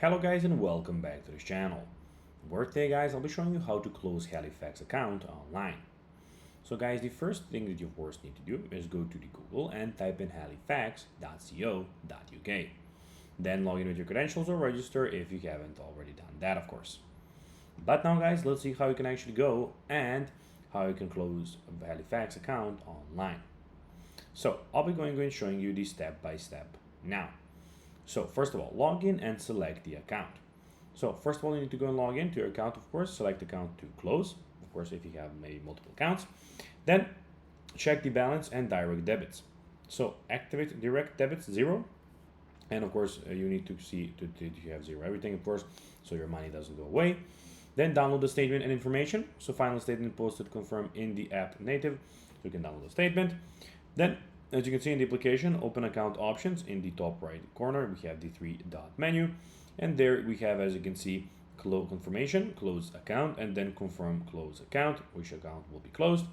Hello guys and welcome back to this channel. Where today guys I'll be showing you how to close Halifax account online. So guys, the first thing that you of course need to do is go to the Google and type in halifax.co.uk. Then log in with your credentials or register if you haven't already done that of course. But now guys, let's see how you can actually go and how you can close a Halifax account online. So I'll be going and showing you the step by step now. So first of all, log in and select the account. So first of all, you need to go and log into your account, of course, select account to close, of course, if you have maybe multiple accounts. Then check the balance and direct debits. So activate direct debits 0. And of course, you need to see that you have 0 everything, of course, so your money doesn't go away. Then download the statement and information. So final statement posted confirm in the app native. So you can download the statement. Then as you can see in the application, open account options in the top right corner, we have the 3-dot menu, and there we have, as you can see, close confirmation, close account, and then confirm close account, which account will be closed.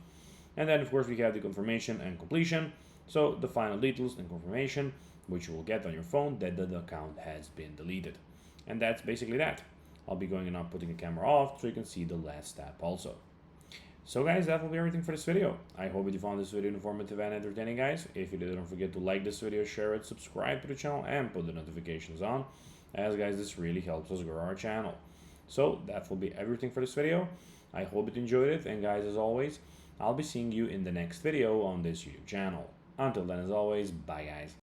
And then of course we have the confirmation and completion, so the final details and confirmation, which you will get on your phone that the account has been deleted. And that's basically that. I'll be going and now putting the camera off so you can see the last step also. So guys, that will be everything for this video. I hope that you found this video informative and entertaining guys. If you did, don't forget to like this video, share it, subscribe to the channel, and put the notifications on, as guys, this really helps us grow our channel. So that will be everything for this video. I hope you enjoyed it, and guys, as always, I'll be seeing you in the next video on this YouTube channel. Until then, as always, bye guys.